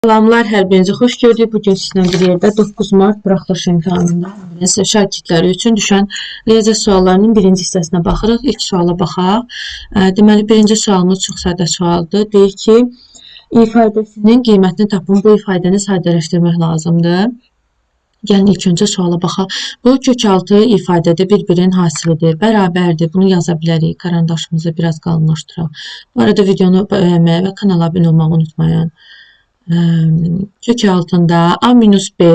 Salamlar, hər birinizi xoş gördük. Bugün sizlə bir yerdə 9 Mart buraxılış imtahanında şagirdləri üçün düşən riyaziyyat suallarının birinci hissəsinə baxırıq. İlk suala baxaq. Deməli, birinci sualımız çox sadə sualdır. Deyir ki, ifadəsinin qiymətini tapın. Bu ifadəni sadələşdirmək lazımdır. Gəlin ilk öncə suala baxaq. Bu kökaltı ifadədə bir-birinin hasilidir, bərabərdir. Bunu yaza bilərik. Karandaşımızı biraz qalınlaşdıraq. Bu arada videonu bəyənməyi və kanala abunə olmağı unutmayın. Kök altında A minus B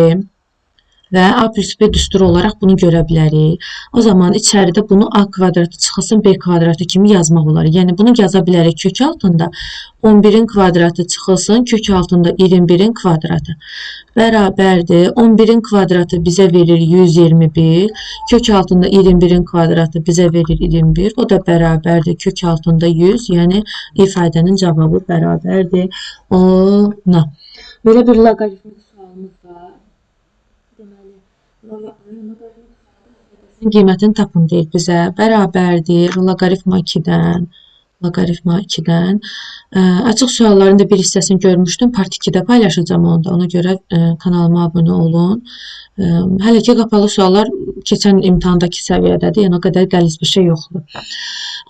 və A plus B düsturu olaraq bunu görə bilərik. O zaman içəridə bunu A kvadratı çıxılsın B kvadratı kimi yazmaq olar. Yəni bunu yaza bilərik kök altında 11-in kvadratı çıxılsın kök altında 21-in kvadratı. Bərabərdir. 11-in kvadratı bizə verir 121. Kök altında 21-in kvadratı bizə verir 21. O da bərabərdir. Kök altında 100. Yəni ifadənin cavabı bərabərdir ona. Belə bir loqaritmik sualımız var. Deməli, loqaritmin qiymətini tapın deyir bizə. Bərabərdir. Loqaritma 2-dən. Açıq sualların da bir hissəsini görmüşdüm. Part 2-də paylaşacağım onu da. Ona görə kanalıma abunə olun. Hələ ki qapalı suallar keçən imtahandakı səviyyədədir. Yəni o qədər qəliz bir şey yoxdur.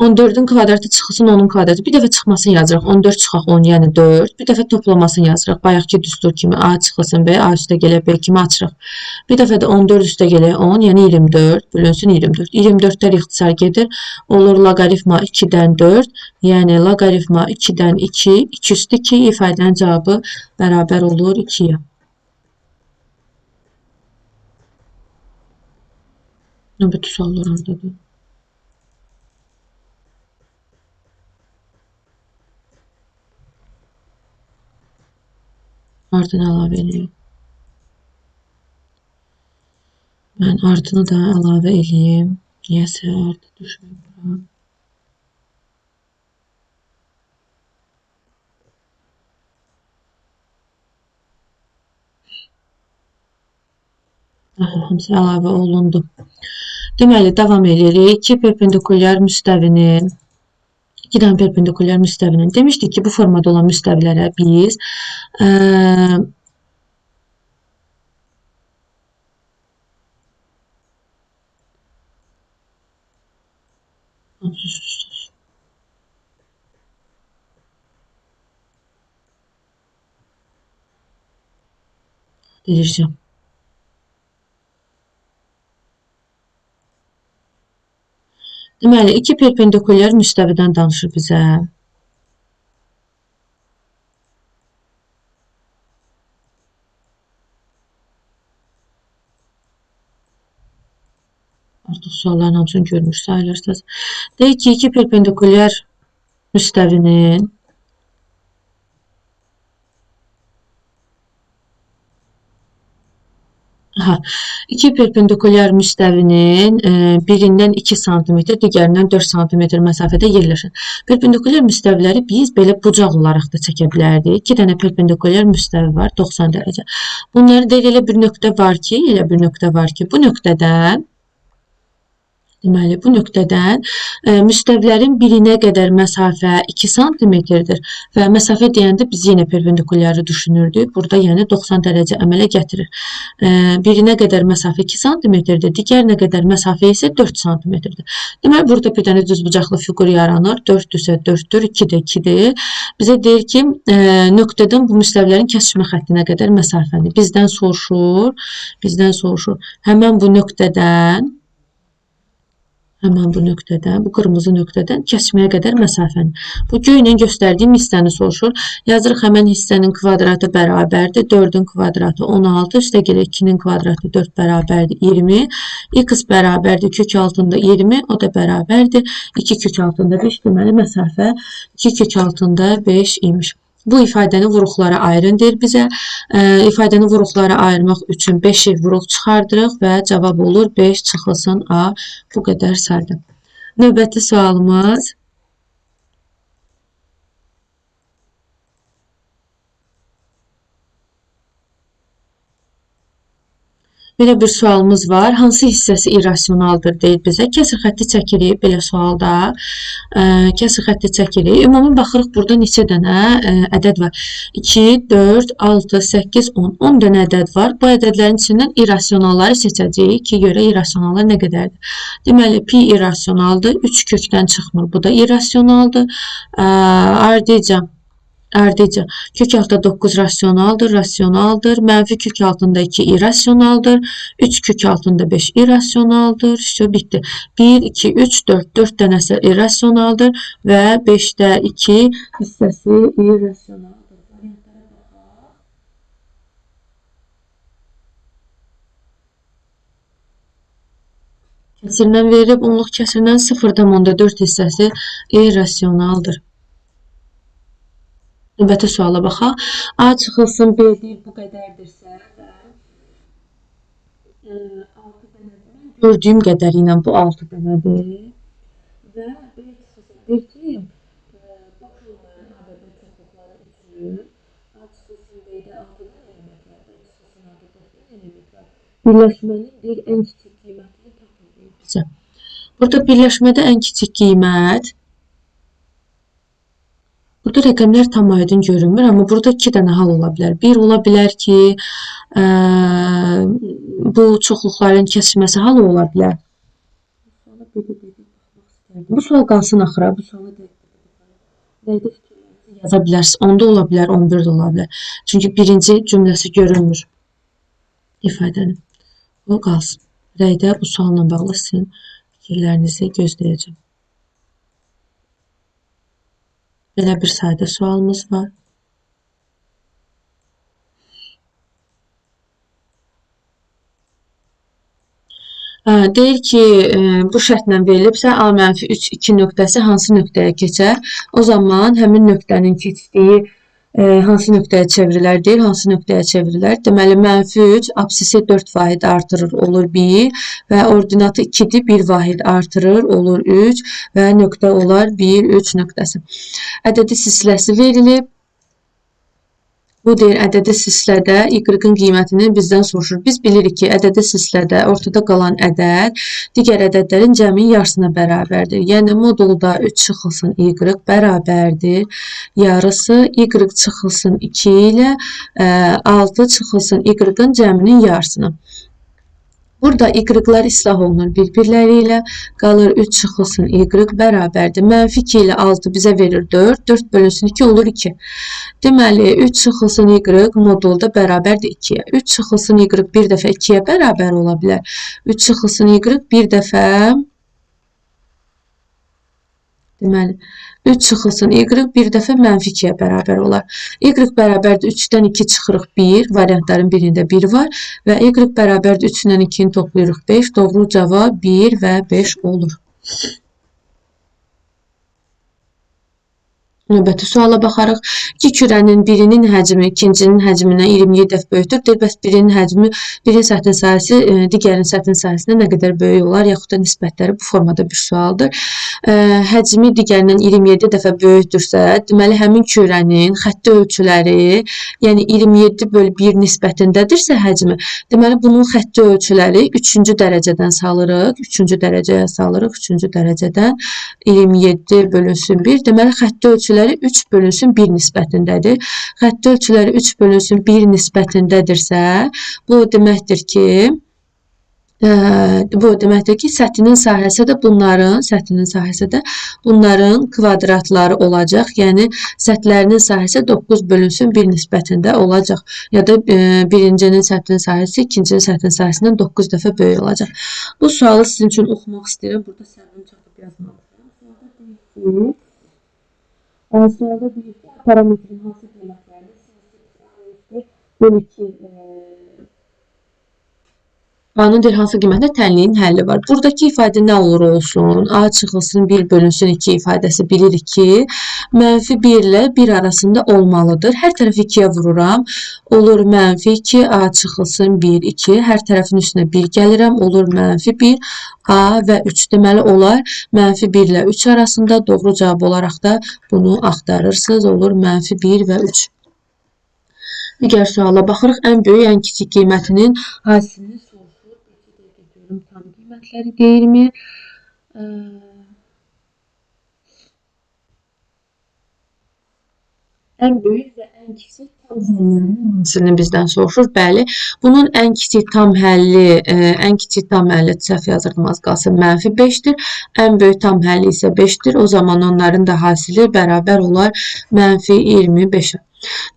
14-ün kvadratı çıxılsın 10-un kvadratı. Bir dəfə çıxmasını yazırıq. 14 çıxaq 10, yəni 4. Bir dəfə toplamasını yazırıq. Bayaqki düstur kimi A çıxılsın B, A üstə gələ B kimi açırıq. Bir dəfə də 14 üstə gələ 10, yəni 24. Bölünsün 24. 24-lər ixtisar gedir. Olur loqaritma 2-dən 4. Yəni loqaritma 2-dən 2. 2 üstü 2 ifadənin cavabı bərabər olur 2-yə. Növbəti suallar oradadır. Ardını əlavə edeyim. Mən ardını da əlavə edeyim. Niyəsə ardı düşmür. Hamısı əlavə olundu. Deməli, davam edirik. 2 perpendikulyar müstəvinin 2 dənə perpendikulyar müstəvinin. Demişdik ki, bu formada olan müstəvilərə biz delireceğim. Deməli, 2 perpendikulyar müstəvidən danışır bizə. Artıq sualların hamısını görmüş sayılırsınız. Deyək ki, 2 perpendikulyar müstəvinin iki perpendikulyar müstəvinin birindən 2 sm, digərindən 4 sm məsafədə yerləşir. Perpendikulyar müstəviləri biz belə bucaq olaraq da çəkə bilərdik. 2 dənə perpendikulyar müstəvi var 90 dərəcə. Bunları deyil, elə bir nöqtə var ki, bu nöqtədən deməli, bu nöqtədən müstəvilərin birinə qədər məsafə 2 sm-dir və məsafə deyəndə biz yenə perpendikulyarı düşünürdük. Burada yəni 90 dərəcə əmələ gətirir. Birinə qədər məsafə 2 sm-dir, digərinə qədər məsafə isə 4 sm-dir. Deməli, burada bir dənə düzbucaqlı fiqur yaranır. 4-dürsə 4-dür, 2-də 2-dir. Bizə deyir ki, nöqtədən bu müstəvilərin kəsişmə xəttinə qədər məsafəni bizdən soruşur. Həmən bu nöqtədən, bu qırmızı nöqtədən kəsməyə qədər məsafəni. Bu göylə göstərdiyim hissəni soruşur. Yazırıq, həmən hissənin kvadratı bərabərdir. 4-ün kvadratı 16, üstə gələ 2-nin kvadratı 4 bərabərdir 20. X bərabərdir kök altında 20, o da bərabərdir 2 kök altında 5, deməli məsafə 2 kök altında 5 imiş. Bu ifadəni vuruqlara ayırın deyir bizə. İfadəni vuruqlara ayırmaq üçün 5-i vuruq çıxardırıq və cavab olur 5 çıxılsın A. Bu qədər saydı. Növbəti sualımız. Belə bir sualımız var. Hansı hissəsi irrasionaldır deyir bizə. Kəsr xətti çəkirik belə sualda. Kəsr xətti çəkirik. Ümumi baxırıq burada neçə dənə ədəd var. 2, 4, 6, 8, 10. 10 dənə ədəd var. Bu ədədlərin içindən irrasionalları seçəcəyik ki, görə irrasionallar nə qədərdir. Deməli, pi irrasionaldır. 3 kökdən çıxmır. Bu da irrasionaldır. Ardıca kök altında 9 rasionaldır, mənfi kök altında 2 irrasionaldır, 3 kök altında 5 irrasionaldır. İşte bitti. 1, 2, 3, 4, 4 dənəsi irrasionaldır və 5-də 2 hissəsi irrasionaldır. Kəsirdən verib, onluq kəsirdən 0,4 hissəsi irrasionaldır. Növbəti suala baxaq. A çıxılsın B deyil bu qədərdirsə və 6 dənədir. Gördüyüm qədəri ilə bu 6 dənədir. Və B çıxılsın deyir ki, baxılmayan ABB çoxluqları üçün A çıxılsın B-də 6 dənə element var, B çıxılsın A-da 4 dənə element var. Birləşmənin deyir ən kiçik qiymətini tapın deyir bizə. Burada birləşmədə ən kiçik qiymət burada rəqəmlər tam aydın görünmür, amma burada 2 dənə hal ola bilər. Bir ola bilər ki, bu çoxluqların kəsilməsi halı ola bilər. Bu sual qalsın axıra. Bu sualı dəqiq yaza bilərsiniz. 10-da ola bilər, 11-də ola bilər. Çünki birinci cümləsi görünmür ifadənin. Bu qalsın. Rəydə bu sualla bağlı sizin fikirlərinizi gözləyəcəm. Belə bir sadə sualımız var. Deyir ki, bu şərtlə verilibsə A-3, 2 nöqtəsi hansı nöqtəyə keçər? O zaman həmin nöqtənin keçdiyi hansı nöqtəyə çevrilər deyir, hansı nöqtəyə çevrilər? Deməli, -3 absisi 4 vahid artırır, olur 1 və ordinatı 2-dir, 1 vahid artırır, olur 3 və nöqtə olar 1, 3 nöqtəsi. Ədədi silsiləsi verilib. Bu deyir, ədədi silsilədə y-ın qiymətini bizdən soruşur. Biz bilirik ki, ədədi silsilədə ortada qalan ədəd digər ədədlərin cəminin yarısına bərabərdir. Yəni, modulda 3 çıxılsın y bərabərdir. Yarısı y çıxılsın 2 ilə 6 çıxılsın y-ın cəminin yarısına. Burada y-lar islah olunur bir-birləri ilə. Qalır 3 çıxılsın y bərabərdir. -2 ilə 6 bizə verir 4. 4 bölünsün 2 olur 2. Deməli, 3 çıxılsın y modulda bərabərdir 2-yə. 3 çıxılsın y bir dəfə 2-yə bərabər ola bilər. 3 çıxılsın y bir dəfə deməli, 3 çıxılsın y bir dəfə -2-yə bərabər olar. Y bərabərdir 3-dən 2 çıxırıq 1, variantların birində 1 var və y bərabərdir 3-dən 2-ni toplayırıq 5, doğru cavab 1 və 5 olur. Növbəti suala baxarıq. İki kürənin birinin həcmi ikincinin həcmindən 27 dəfə böyükdür. Deyir, bəs birinin həcmi, birinin səthin sahəsi digərinin səthin sahəsindən nə qədər böyük olar, yaxud da nisbətləri bu formada bir sualdır. Həcmi digərindən 27 dəfə böyükdürsə, deməli, həmin kürənin xətti ölçüləri, yəni 27 bölü 1 nisbətindədirsə həcmi, deməli, bunun xətti ölçüləri 3-cü dərəcədən salırıq, 3-cü dərəcəyə salırıq, 3-cü dərəcədən 27 bölünsün 1, deməli, xətti ölçüləri 3 bölünsün 1 nisbətindədir. Xətti ölçüləri 3 bölünsün 1 nisbətindədirsə, bu deməkdir ki, səthinin sahəsi də bunların kvadratları olacaq. Yəni, səthlərinin sahəsi 9 bölünsün 1 nisbətində olacaq. Ya da birincinin səthinin sahəsi ikincinin səthinin sahəsindən 9 dəfə böyük olacaq. Bu sualı sizin üçün oxumaq istəyirəm. Burada səbəbini çatıb yazmalısınız. Sualda deyir ki, parametrin hansı qiymətlərdir? Bölü 2 A-nın deyir, hansı qiymətdə tənliyin həlli var. Buradakı ifadə nə olur olsun? A çıxılsın 1 bölünsün 2 ifadəsi bilirik ki, -1 ilə 1 arasında olmalıdır. Hər tərəfi 2-yə vururam. Olur -2, A çıxılsın 1, 2. Hər tərəfin üstünə 1 gəlirəm. Olur -1, A və 3. Deməli, olar -1 ilə 3 arasında. Doğru cavab olaraq da bunu axtarırsınız. Olur -1 və 3. Digər suala baxırıq. Ən böyük, ən kiçik qiymətinin hasilini soruşur. yarım tam qiymətləri deyilmi? Ən böyük və ən kiçik tam həllərin hansını bizdən soruşur? Bəli, bunun ən kiçik tam həlli, ən kiçik tam həlli səhv yazırdım az qalsın, -5-dir. Ən böyük tam həlli isə 5-dir. O zaman onların da hasili bərabər olar -25-ə.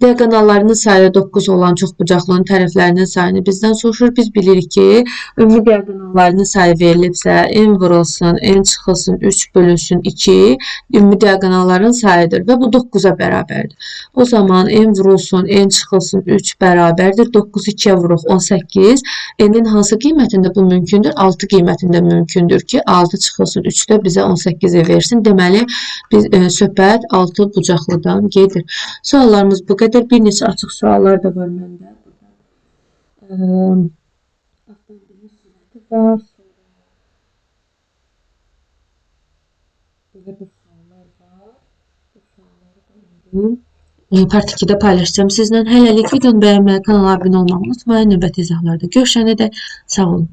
Diaqonallarının sayı 9 olan çoxbucaqlının tərəflərinin sayını bizdən soruşur. Biz bilirik ki, ümumi diaqonallarının sayı verilibsə, n vurulsun, n çıxılsın, 3 bölünsün 2 ümumi diaqonalların sayıdır və bu 9-a bərabərdir. O zaman n vurulsun, n çıxılsın, 3 bərabərdir. 9-u 2-yə vuruq, 18. N-in hansı qiymətində bu mümkündür? 6 qiymətində mümkündür ki, 6 çıxılsın, 3 də bizə 18-i versin. Deməli, söhbət 6 bucaqlıdan gedir. Suallarımız bu qədər. Bir neçə açıq suallar da var məndə. Avtomobilin sürəti var. Burada bu suallar var. Bu sualları da indi part 2-də paylaşacağım sizlə. Hələlik videonu bəyənməyi, kanala abunə olmağı unutmayın. Növbəti izahlarda görüşənədək sağ olun.